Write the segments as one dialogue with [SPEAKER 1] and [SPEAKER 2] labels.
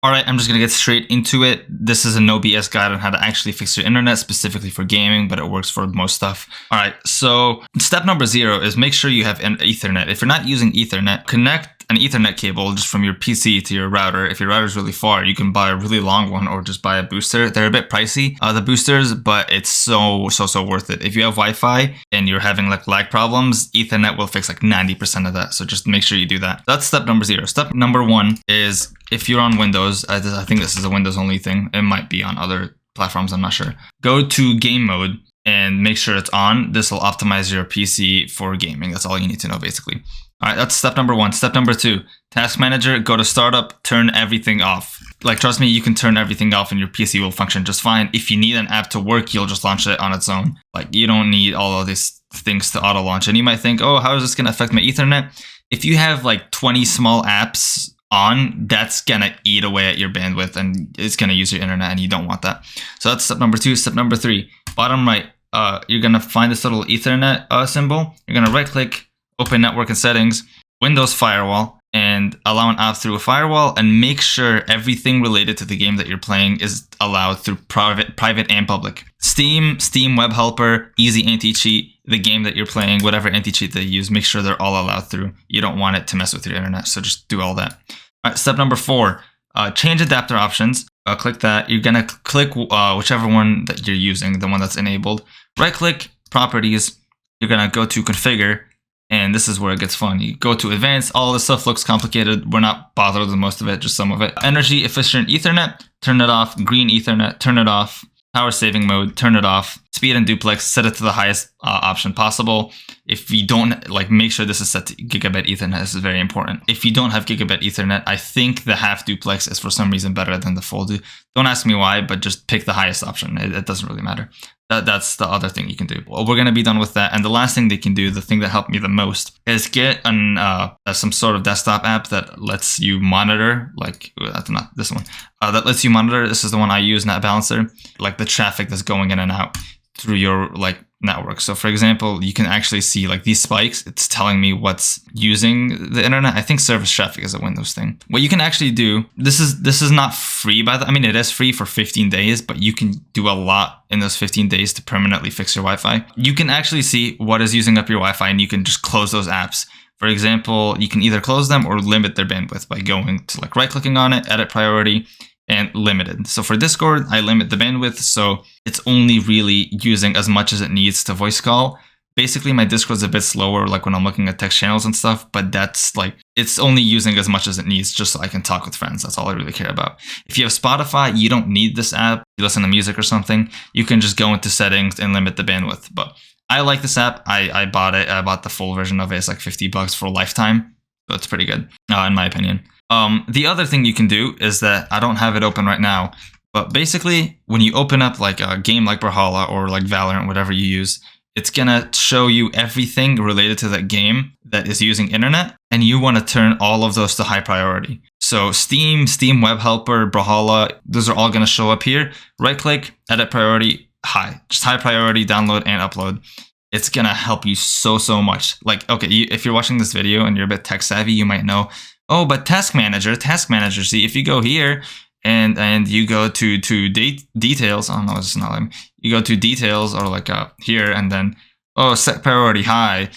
[SPEAKER 1] Alright, I'm just gonna get straight into it. This is a no BS guide on how to actually fix your internet specifically for gaming, but it works for most stuff. Alright, so step number 0 is make sure you have an Ethernet. If you're not using Ethernet, connect an Ethernet cable just from your PC to your router. If your router is really far, you can buy a really long one or just buy a booster. They're a bit pricey, the boosters, but it's so worth it. If you have Wi-Fi and you're having like lag problems, Ethernet will fix like 90% of that. So just make sure you do that. That's step number 0. Step number 1 is if you're on Windows, I think this is a Windows only thing. It might be on other platforms, I'm not sure. Go to game mode and make sure it's on. This will optimize your PC for gaming. That's all you need to know basically. All right, that's step number 1. Step number 2, task manager, go to startup, turn everything off. Like, trust me, you can turn everything off and your PC will function just fine. If you need an app to work, you'll just launch it on its own. Like, you don't need all of these things to auto launch. And you might think, oh, how is this going to affect my Ethernet? If you have like 20 small apps on, that's going to eat away at your bandwidth and it's going to use your internet, and you don't want that. So that's step number 2. Step number 3, bottom right, you're going to find this little Ethernet symbol. You're going to right click, open network and settings, Windows firewall, and allow an app through a firewall, and make sure everything related to the game that you're playing is allowed through private and public. Steam web helper, easy anti-cheat, the game that you're playing, whatever anti-cheat they use, make sure they're all allowed through. You don't want it to mess with your internet, so just do all that. All right, step number 4, change adapter options. Click that. You're gonna click whichever one that you're using, the one that's enabled. Right click, properties. You're gonna go to configure. And this is where it gets fun. You go to advanced, all this stuff looks complicated. We're not bothered with most of it, just some of it. Energy efficient Ethernet, turn it off. Green Ethernet, turn it off. Power saving mode, turn it off. Speed and duplex, set it to the highest option possible. If you don't, like, make sure this is set to gigabit Ethernet. This is very important. If you don't have gigabit Ethernet, I think the half duplex is for some reason better than the full. Don't ask me why, but just pick the highest option. It doesn't really matter. That's the other thing you can do. Well, we're going to be done with that. And the last thing they can do, the thing that helped me the most, is get some sort of desktop app that lets you monitor, like, that's not this one, that lets you monitor. This is the one I use, Net Balancer, like the traffic that's going in and out through your like network. So for example, you can actually see like these spikes. It's telling me what's using the internet. I think service traffic is a Windows thing. What you can actually do, this is not free by the, I mean, it is free for 15 days, but you can do a lot in those 15 days to permanently fix your Wi-Fi. You can actually see what is using up your Wi-Fi, and you can just close those apps. For example, you can either close them or limit their bandwidth by going to like right clicking on it, edit priority, and limited. So for Discord, I limit the bandwidth, so it's only really using as much as it needs to voice call. Basically, my Discord's a bit slower, like when I'm looking at text channels and stuff, but that's like, it's only using as much as it needs just so I can talk with friends. That's all I really care about. If you have Spotify, you don't need this app. You listen to music or something, you can just go into settings and limit the bandwidth. But I like this app. I bought it. I bought the full version of it. It's like $50 for a lifetime. So it's pretty good, in my opinion. The other thing you can do is that I don't have it open right now, but basically when you open up like a game like Brawlhalla or like Valorant, whatever you use, it's gonna show you everything related to that game that is using internet, and you want to turn all of those to high priority. So Steam Web Helper, Brawlhalla, those are all gonna show up here. Right click, edit priority, high. Just high priority, download and upload. It's gonna help you so much. Like, okay, if you're watching this video and you're a bit tech savvy, you might know, oh, but task manager, see, if you go here and you go to details, oh no, it's not letting me. You go to details or like here, and then, oh, set priority high.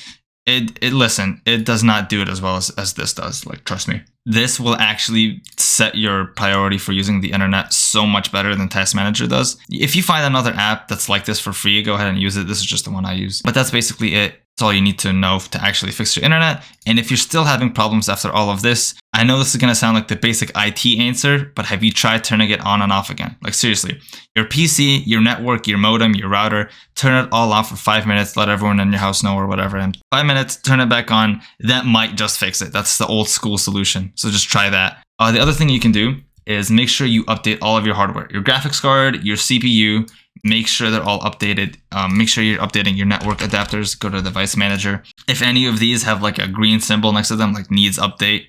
[SPEAKER 1] Listen, it does not do it as well as this does. Like, trust me. This will actually set your priority for using the internet so much better than Task Manager does. If you find another app that's like this for free, go ahead and use it. This is just the one I use. But that's basically it. That's all you need to know to actually fix your internet. And if you're still having problems after all of this, I know this is going to sound like the basic IT answer, but have you tried turning it on and off again? Like, seriously, your PC, your network, your modem, your router, turn it all off for 5 minutes, let everyone in your house know or whatever. And 5 minutes, turn it back on. That might just fix it. That's the old school solution. So just try that. The other thing you can do is make sure you update all of your hardware, your graphics card, your CPU. Make sure they're all updated. Make sure you're updating your network adapters. Go to device manager. If any of these have like a green symbol next to them, like needs update.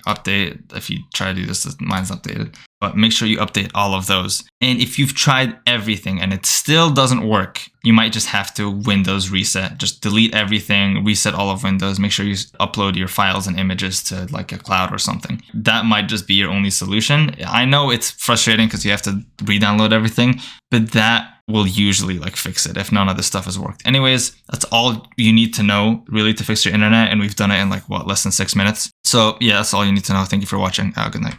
[SPEAKER 1] If you try to do this, mine's updated. but make sure you update all of those. And if you've tried everything and it still doesn't work, you might just have to Windows reset. Just delete everything, reset all of Windows, make sure you upload your files and images to like a cloud or something. That might just be your only solution. I know it's frustrating because you have to re-download everything, but that will usually like fix it if none of this stuff has worked. Anyways, that's all you need to know really to fix your internet. And we've done it in like less than 6 minutes. So yeah, that's all you need to know. Thank you for watching. Have a good night.